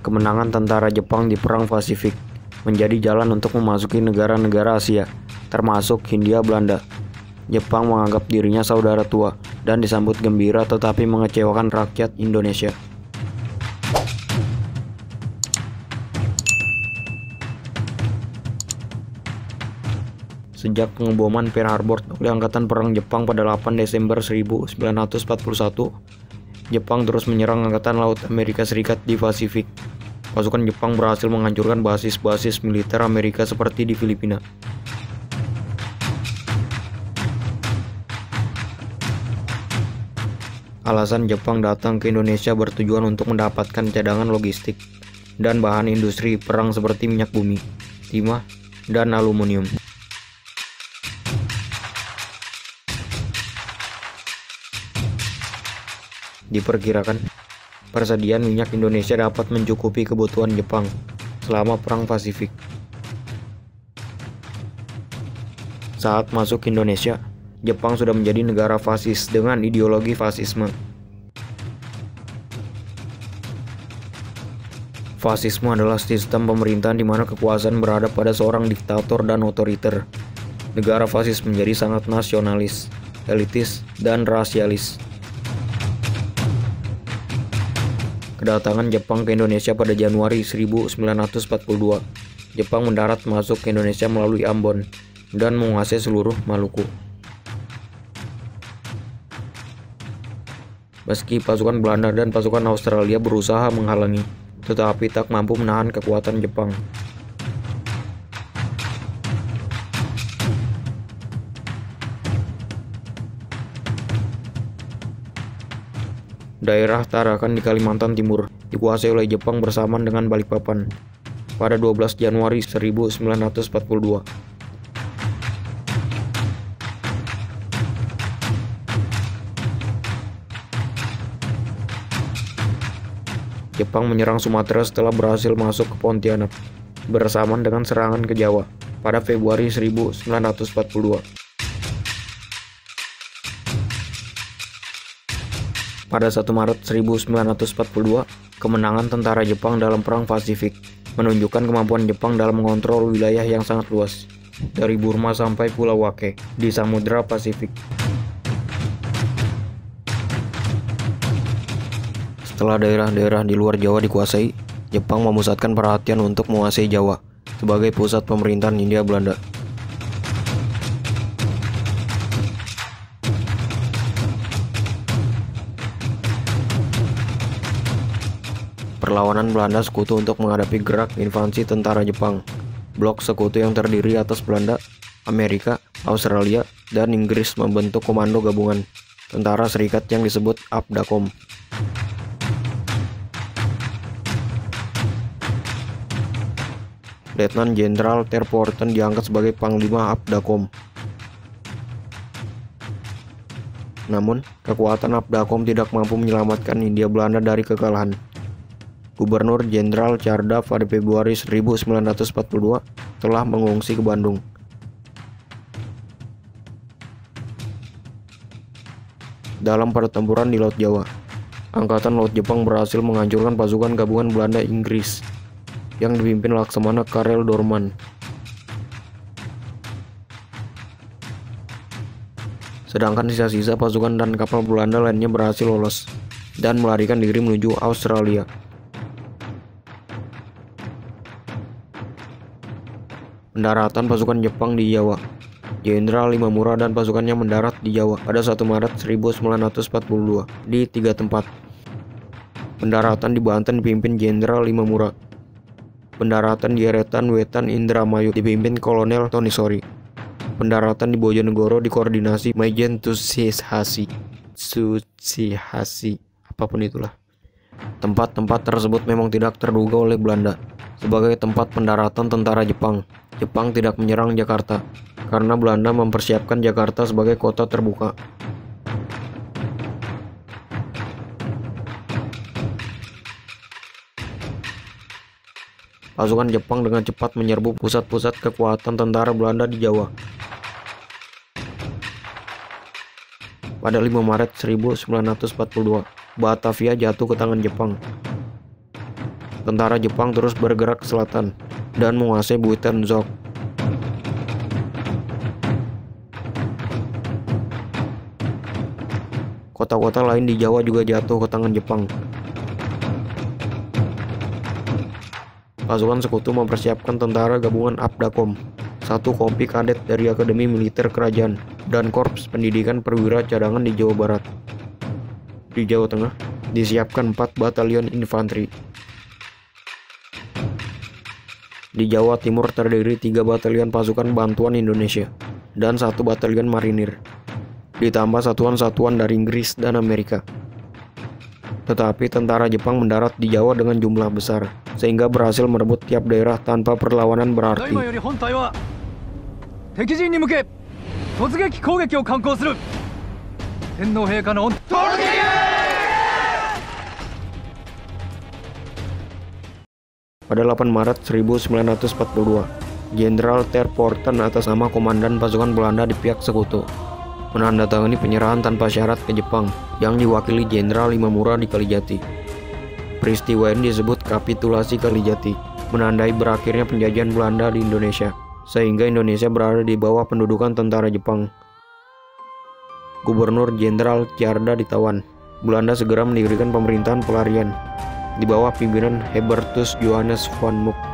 Kemenangan tentara Jepang di Perang Pasifik menjadi jalan untuk memasuki negara-negara Asia, termasuk Hindia Belanda. Jepang menganggap dirinya saudara tua dan disambut gembira, tetapi mengecewakan rakyat Indonesia. Sejak pengeboman Pearl Harbor oleh Angkatan Perang Jepang pada 8 Desember 1941, Jepang terus menyerang Angkatan Laut Amerika Serikat di Pasifik. Pasukan Jepang berhasil menghancurkan basis-basis militer Amerika seperti di Filipina. Alasan Jepang datang ke Indonesia bertujuan untuk mendapatkan cadangan logistik dan bahan industri perang seperti minyak bumi, timah, dan aluminium. Diperkirakan, persediaan minyak Indonesia dapat mencukupi kebutuhan Jepang selama Perang Pasifik. Saat masuk Indonesia, Jepang sudah menjadi negara fasis dengan ideologi fasisme. Fasisme adalah sistem pemerintahan di mana kekuasaan berada pada seorang diktator dan otoriter. Negara fasis menjadi sangat nasionalis, elitis, dan rasialis. Kedatangan Jepang ke Indonesia pada Januari 1942, Jepang mendarat masuk ke Indonesia melalui Ambon dan menguasai seluruh Maluku. Meski pasukan Belanda dan pasukan Australia berusaha menghalangi, tetapi tak mampu menahan kekuatan Jepang. Daerah Tarakan di Kalimantan Timur dikuasai oleh Jepang bersamaan dengan Balikpapan pada 12 Januari 1942. Jepang menyerang Sumatera setelah berhasil masuk ke Pontianak bersamaan dengan serangan ke Jawa pada Februari 1942. Pada 1 Maret 1942, kemenangan tentara Jepang dalam Perang Pasifik menunjukkan kemampuan Jepang dalam mengontrol wilayah yang sangat luas, dari Burma sampai Pulau Wake di Samudra Pasifik. Setelah daerah-daerah di luar Jawa dikuasai, Jepang memusatkan perhatian untuk menguasai Jawa sebagai pusat pemerintahan Hindia Belanda. Perlawanan Belanda Sekutu untuk menghadapi gerak invasi tentara Jepang. Blok Sekutu yang terdiri atas Belanda, Amerika, Australia, dan Inggris membentuk komando gabungan Tentara Serikat yang disebut APDACOM. Letnan Jenderal Terporten diangkat sebagai Panglima APDACOM. Namun, kekuatan APDACOM tidak mampu menyelamatkan Hindia Belanda dari kekalahan. Gubernur Jenderal Tjardap pada Februari 1942 telah mengungsi ke Bandung. Dalam pertempuran di Laut Jawa, Angkatan Laut Jepang berhasil menghancurkan pasukan gabungan Belanda Inggris yang dipimpin Laksamana Karel Doorman. Sedangkan sisa-sisa pasukan dan kapal Belanda lainnya berhasil lolos dan melarikan diri menuju Australia. Pendaratan pasukan Jepang di Jawa. Jenderal Imamura dan pasukannya mendarat di Jawa pada 1 Maret 1942 di 3 tempat. Pendaratan di Banten dipimpin Jenderal Imamura. Pendaratan di Eretan Wetan Indramayu dipimpin Kolonel Tony Sori. Pendaratan di Bojonegoro dikoordinasi Majen Tsuchihasi, apapun itulah. Tempat-tempat tersebut memang tidak terduga oleh Belanda sebagai tempat pendaratan tentara Jepang. Jepang tidak menyerang Jakarta karena Belanda mempersiapkan Jakarta sebagai kota terbuka. Pasukan Jepang dengan cepat menyerbu pusat-pusat kekuatan tentara Belanda di Jawa. Pada 5 Maret 1942, Batavia jatuh ke tangan Jepang. tentara Jepang terus bergerak ke selatan dan menguasai Buitenzorg. Kota-kota lain di Jawa juga jatuh ke tangan Jepang. Pasukan sekutu mempersiapkan tentara gabungan Apdakom, satu kompi kadet dari Akademi Militer Kerajaan, dan Korps Pendidikan Perwira Cadangan di Jawa Barat. Di Jawa Tengah, disiapkan 4 batalion infanteri. Di Jawa Timur terdiri 3 batalion pasukan bantuan Indonesia dan 1 batalion marinir, ditambah satuan-satuan dari Inggris dan Amerika. Tetapi tentara Jepang mendarat di Jawa dengan jumlah besar, sehingga berhasil merebut tiap daerah tanpa perlawanan berarti. Pada 8 Maret 1942, Jenderal Terpoorten atas nama Komandan Pasukan Belanda di pihak sekutu menandatangani penyerahan tanpa syarat ke Jepang yang diwakili Jenderal Imamura di Kalijati. Peristiwa ini disebut Kapitulasi Kalijati, menandai berakhirnya penjajahan Belanda di Indonesia, sehingga Indonesia berada di bawah pendudukan tentara Jepang. Gubernur Jenderal Tjarda ditawan. Belanda segera mendirikan pemerintahan pelarian di bawah pimpinan Hubertus Johannes van Mook.